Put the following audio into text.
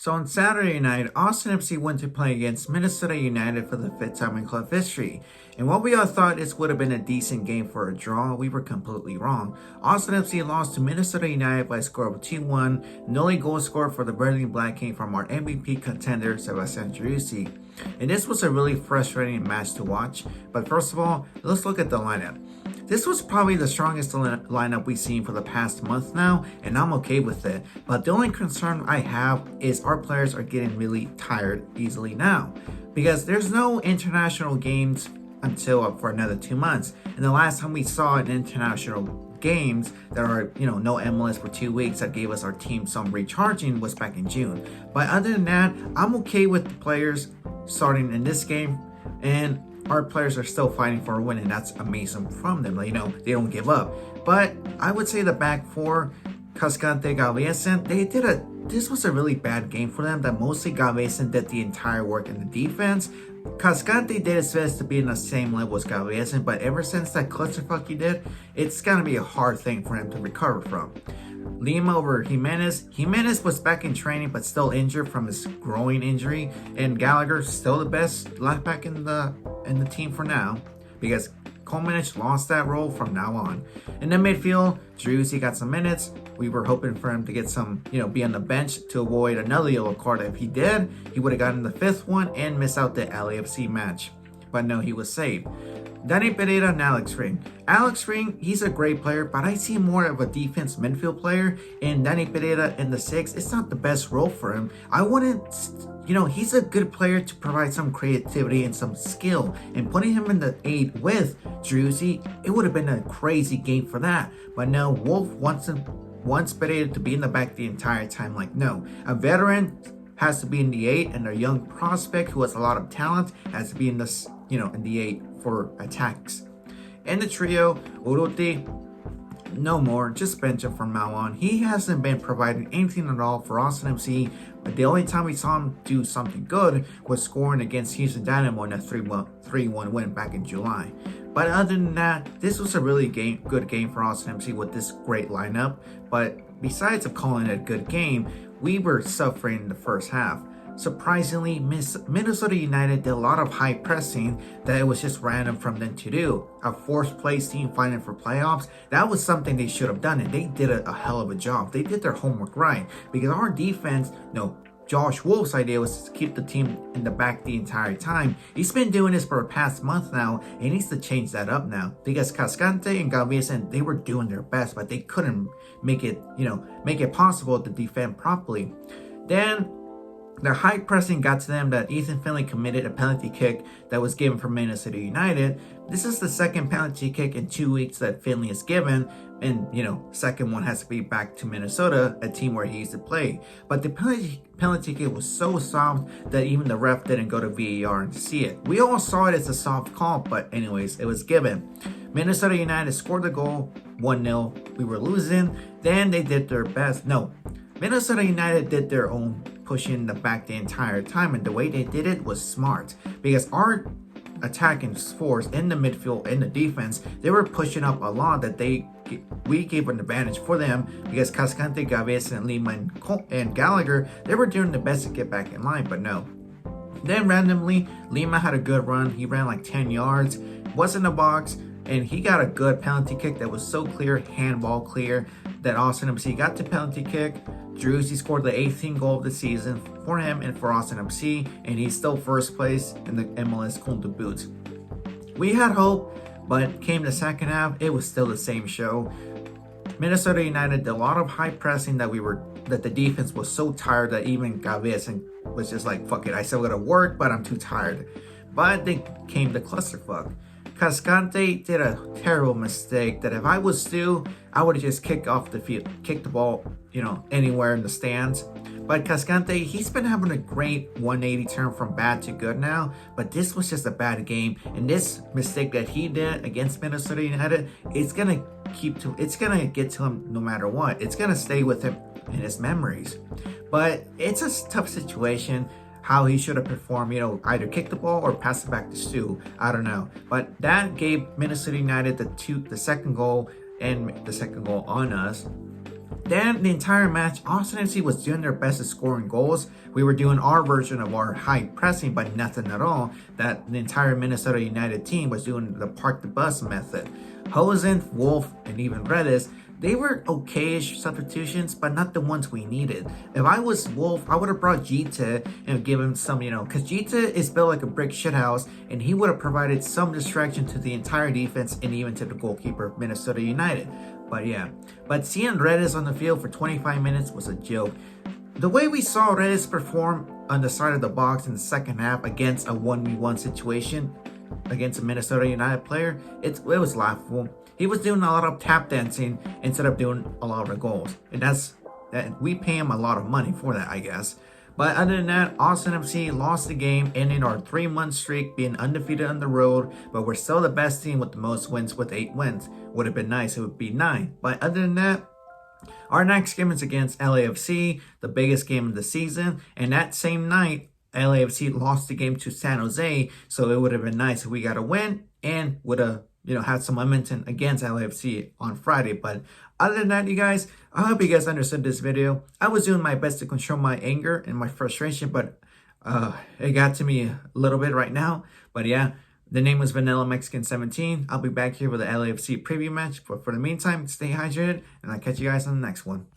So on Saturday night, Austin FC went to play against Minnesota United for the fifth time in club history. And while we all thought this would have been a decent game for a draw, we were completely wrong. Austin FC lost to Minnesota United by a score of 2-1. The only goal scored for the Burning Black came from our MVP contender, Sebastian Driussi. And this was a really frustrating match to watch. But first of all, let's look at the lineup. This was probably the strongest lineup we've seen for the past month now, and I'm okay with it. But the only concern I have is our players are getting really tired easily now, because there's no international games until for another 2 months. And the last time we saw an international games that are, no MLS for 2 weeks that gave us our team some recharging was back in June. But other than that, I'm okay with the players starting in this game, and our players are still fighting for a win, and that's amazing from them. They don't give up. But I would say the back four, Cascante, Galvesen, this was a really bad game for them. That mostly Galvesen did the entire work in the defense. Cascante did his best to be in the same level as Galvesen, but ever since that clusterfuck he did, it's gonna be a hard thing for him to recover from. Lima over Jimenez. Jimenez was back in training but still injured from his groin injury, and Gallagher still the best left back in the team for now, because Komenich lost that role from now on. In the midfield, Driussi got some minutes. We were hoping for him to get some, be on the bench to avoid another yellow card. If he did, he would have gotten the fifth one and missed out the LAFC match. But no, he was saved. Danny Pereira and Alex Ring. Alex Ring, he's a great player, but I see more of a defense midfield player. And Danny Pereira in the 6, it's not the best role for him. I wouldn't, he's a good player to provide some creativity and some skill. And putting him in the 8 with Driussi, it would have been a crazy game for that. But no, Wolf wants Pereira to be in the back the entire time. Like, no, a veteran has to be in the 8, and a young prospect who has a lot of talent has to be in this, in the 8 for attacks. And the trio, Urruti, no more, just bench him from now on. He hasn't been providing anything at all for Austin FC, but the only time we saw him do something good was scoring against Houston Dynamo in a 3-1 win back in July. But other than that, this was a really good game for Austin FC with this great lineup. But besides of calling it a good game, we were suffering in the first half. Surprisingly, Minnesota United did a lot of high pressing that it was just random from them to do. A fourth place team fighting for playoffs, that was something they should have done, and they did a hell of a job. They did their homework right, because our defense, Josh Wolf's idea was to keep the team in the back the entire time. He's been doing this for the past month now, and he needs to change that up now, because Cascante and Galvesen, they were doing their best, but they couldn't make it possible to defend properly. Then the high pressing got to them that Ethan Finlay committed a penalty kick that was given for Minnesota United. This is the second penalty kick in 2 weeks that Finlay has given, and second one has to be back to Minnesota, a team where he used to play. But the penalty kick was so soft that even the ref didn't go to VAR and see it. We all saw it as a soft call, but anyways, it was given. Minnesota United scored the goal, 1-0. We were losing. Then they did their best. No, Minnesota United did their own pushing the back the entire time, and the way they did it was smart, because our attacking force in the midfield and the defense, they were pushing up a lot that we gave an advantage for them, because Cascante, Galvesen, Lima, and Gallagher, they were doing the best to get back in line. But no. Then randomly, Lima had a good run. He ran like 10 yards, was in the box, and he got a good penalty kick that was so clear, handball clear, that Austin FC got the penalty kick. Driussi scored the 18th goal of the season for him and for Austin FC, and he's still first place in the MLS Golden Boot. We had hope, but came the second half, it was still the same show. Minnesota United did a lot of high pressing that the defense was so tired that even Galvesen was just like, fuck it, I still gotta work, but I'm too tired. But they came to clusterfuck. Cascante did a terrible mistake that if I was Stu, I would have just kicked off the field, kicked the ball, anywhere in the stands. But Cascante, he's been having a great 180 turn from bad to good now, but this was just a bad game. And this mistake that he did against Minnesota United, it's gonna get to him no matter what. It's gonna stay with him in his memories. But it's a tough situation. How he should have performed, either kick the ball or pass it back to Stu. I don't know. But that gave Minnesota United the second goal and the second goal on us. Then the entire match, Austin FC was doing their best at scoring goals. We were doing our version of our high pressing, but nothing at all. That the entire Minnesota United team was doing the park the bus method. Hosen, Wolf, and even Redis, they were okay-ish substitutions, but not the ones we needed. If I was Wolf, I would have brought Gita and give him some, because Gita is built like a brick shithouse, and he would have provided some distraction to the entire defense and even to the goalkeeper of Minnesota United. But seeing Redis on the field for 25 minutes was a joke. The way we saw Redis perform on the side of the box in the second half against a 1v1 situation against a Minnesota United player, it was laughable. He was doing a lot of tap dancing instead of doing a lot of the goals. And we pay him a lot of money for that, I guess. But other than that, Austin FC lost the game, ending our 3-month streak being undefeated on the road. But we're still the best team with the most wins with 8 wins. Would have been nice, it would be 9. But other than that, our next game is against LAFC, the biggest game of the season. And that same night, LAFC lost the game to San Jose. So it would have been nice if we got a win and would have had some momentum against LAFC on Friday. But other than that, you guys, I hope you guys understood this video. I was doing my best to control my anger and my frustration, but it got to me a little bit right now. But yeah, the name was Vanilla Mexican 17. I'll be back here with the LAFC preview match. But for the meantime, stay hydrated, and I'll catch you guys on the next one.